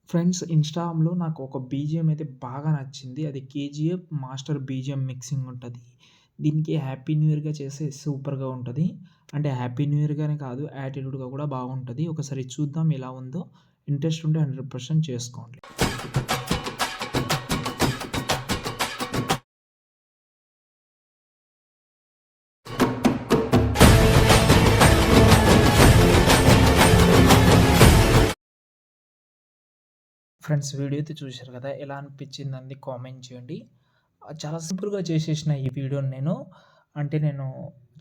Friends ఇన్‌స్టాగ్రామ్‌లో నాకు ఒక బీజీఎం అయితే బాగా నచ్చింది. అది 'కేజీఎఫ్ మాస్టర్ బీజీఎం మిక్సింగ్' ఉంటది. దీనికి హ్యాపీ న్యూ ఇయర్‌గా చేస్తే సూపర్‌గా ఉంటది. అంటే హ్యాపీ న్యూ ఇయర్‌గానే కాదు యాటిట్యూడ్‌గా కూడా బాగుంటది. ఒకసారి చూద్దాం ఎలా ఉందో. ఇంట్రెస్ట్ ఉంటే 100% చేసుకోండి. ఫ్రెండ్స్ వీడియో అయితే చూశారు కదా! ఎలా అనిపించిందండి కామెంట్ చేయండి. చాలా సింపుల్‌గా చేసేసిన ఈ వీడియోని నేను. అంటే నేను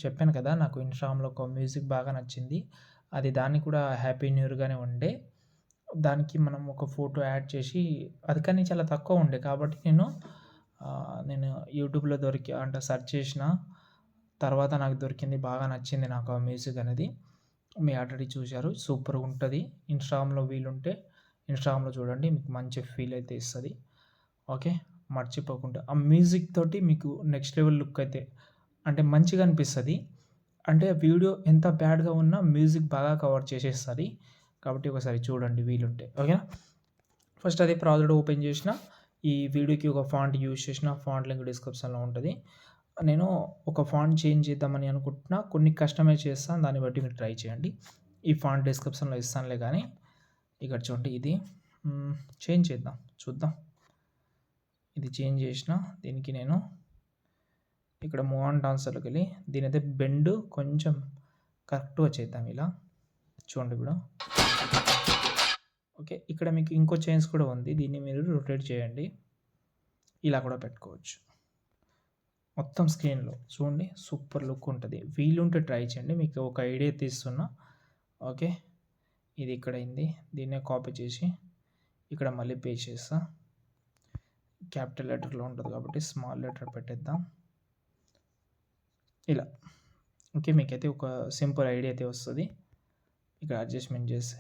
చెప్పాను కదా! నాకు ఇన్‌స్టాగ్రామ్‌లో ఒక మ్యూజిక్ బాగా నచ్చింది. అది దాన్ని కూడా హ్యాపీ న్యూ ఇయర్‌గానే ఉండే. దానికి మనం ఒక ఫోటో యాడ్ చేసి అది కానీ చాలా తక్కువ ఉండే కాబట్టి నేను యూట్యూబ్‌లో అంటే సెర్చ్ చేసిన తర్వాత నాకు దొరికింది. బాగా నచ్చింది నాకు ఆ మ్యూజిక్ అనేది. మీరు ఆల్రెడీ చూసారు. సూపర్‌గుంటది. ఇన్‌స్టాగ్రామ్‌లో వీలుంటే ఇన్‌స్టాగ్రామ్‌లో చూడండి. మీకు మంచి ఫీల్ అయితే ఇస్తది. ఓకే. మర్చిపోకుండా ఆ మ్యూజిక్ తోటి మీకు నెక్స్ట్ లెవెల్ లుక్ అయితే అంటే మంచిగా అనిపిస్తది. అంటే వీడియో ఎంత బ్యాడ్‌గా ఉన్నా మ్యూజిక్ బాగా కవర్ చేసేస్తది. కాబట్టి ఒకసారి చూడండి వీలుంటే. ఓకేనా? ఫస్ట్ అది ప్రాజెక్ట్ ఓపెన్ చేసిన, ఈ వీడియోకి ఒక ఫాంట్ యూజ్ చేసిన. ఫాంట్ లింక్ డిస్క్రిప్షన్‌లో ఉంటది. నేను ఒక ఫాంట్ చేంజ్ చేద్దామని అనుకుంటున్నా. కొన్ని కస్టమైజ్ చేస్తాను. దాన్ని బట్టి మీరు ట్రై చేయండి. ఈ ఫాంట్ డిస్క్రిప్షన్‌లో ఇస్తానులే గానీ, ఇక్కడ చూడండి ఇది చేంజ్ చేద్దాం. చూద్దాం. ఇది చేంజ్ చేసిన. దీనికి నేను ఇక్కడ మూవ్ ఆన్ డాన్సర్‌లోకెళ్ళి దీనైతే బెండ్ కొంచెం కరెక్ట్‌గా చేద్దాం ఇలా. చూడండి ఇప్పుడు. ఓకే. ఇక్కడ మీకు ఇంకో చేంజ్ కూడా ఉంది. దీన్ని మీరు రొటేట్ చేయండి. ఇలా కూడా పెట్టుకోవచ్చు. మొత్తం స్క్రీన్‌లో చూడండి సూపర్ లుక్ ఉంటది. వీలుంటే ట్రై చేయండి. మీకు ఒక ఐడియా అయితే ఇస్తున్నా. ఓకే. ఇది ఇక్కడ అయింది. దీన్నే కాపీ చేసి ఇక్కడ మళ్ళీ పేస్ట్ చేస్తా. క్యాపిటల్ లెటర్‌లో ఉంటది కాబట్టి స్మాల్ లెటర్ పెట్టేద్దాం. ఇలా. ఓకే. మీకైతే ఒక సింపుల్ ఐడియా అయితే వస్తది. ఇక్కడ అడ్జస్ట్‌మెంట్ చేస్తే.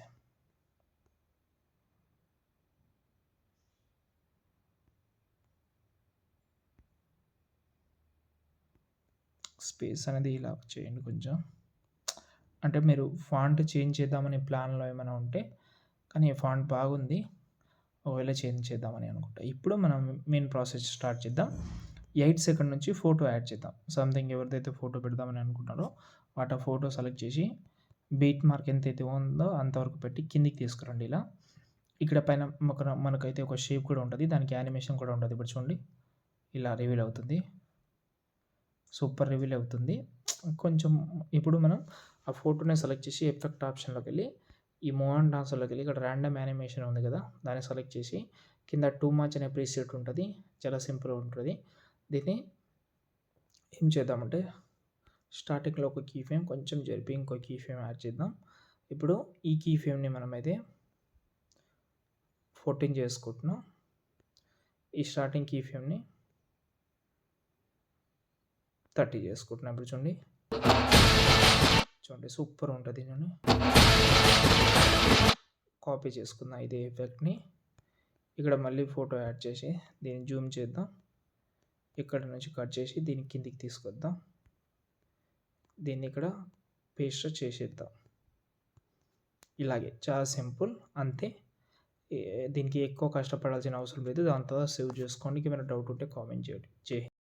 స్పేస్ అనేది ఇలా చేయండి కొంచెం. అంటే మీరు ఫాంట్ చేంజ్ చేద్దామనే ప్లాన్‌లో ఏమైనా ఉంటే కానీ ఫాంట్ బాగుంది. ఒకవేళ చేంజ్ చేద్దామని అనుకుంటా. ఇప్పుడు మనం మెయిన్ ప్రాసెస్ స్టార్ట్ చేద్దాం. 8 సెకండ్ నుంచి ఫోటో యాడ్ చేద్దాం. సంథింగ్ ఎవరిదైతే ఫోటో పెడదామని అనుకుంటున్నారో ఆ ఫోటో సెలెక్ట్ చేసి బీట్ మార్క్ ఎంతైతే ఉందో అంతవరకు పెట్టి కిందికి తీసుకురండి ఇలా. ఇక్కడ పైన మనకైతే ఒక షేప్ కూడా ఉంటది. దానికి యానిమేషన్ కూడా ఉంటది. ఇప్పుడు చూడండి. ఇలా రివీల్ అవుతుంది. సూపర్ రివీల్ అవుతుంది. కొంచెం ఇప్పుడు మనం ఆ ఫోటోని సెలెక్ట్ చేసి ఎఫెక్ట్ ఆప్షన్‌లోకెళ్ళి ఈ మూవ్ ఆన్ డాన్సర్‌లోకెళ్ళి ఇక్కడ రాండమ్ యానిమేషన్ ఉంది కదా! దాన్ని సెలెక్ట్ చేసి కింద టూ మచ్ అనే ప్రీసెట్ ఉంటది. చాలా సింపుల్‌గా ఉంటది. దీన్ని ఏం చేద్దామంటే స్టార్టింగ్‌లో ఒక కీ ఫ్రేమ్ కొంచెం జరిపి ఇంకో కీ ఫ్రేమ్ యాడ్ చేద్దాం. ఇప్పుడు ఈ కీ ఫ్రేమ్‌ని మనమైతే 14 చేసుకుంటున్నాం. ఈ స్టార్టింగ్ కీ ఫ్రేమ్‌ని 30 చేసుకుంటున్నాం. ఇప్పుడు చూడండి. చూడండి సూపర్ ఉంటది. నేను కాపీ చేసుకుందాం ఇదే ఎఫెక్ట్‌ని. ఇక్కడ మళ్ళీ ఫోటో యాడ్ చేసి దీన్ని జూమ్ చేద్దాం. ఇక్కడ నుంచి కట్ చేసి దీన్ని కిందికి తీసుకొద్దాం. దీన్ని ఇక్కడ పేస్ట్ చేసేద్దాం. ఇలాగే చాలా సింపుల్ అంతే. దీనికి ఎక్కువ కష్టపడాల్సిన అవసరం లేదు. దాని తర్వాత సేవ్ చేసుకోండి. ఏమైనా డౌట్ ఉంటే కామెంట్ చేయండి. జై హింద్.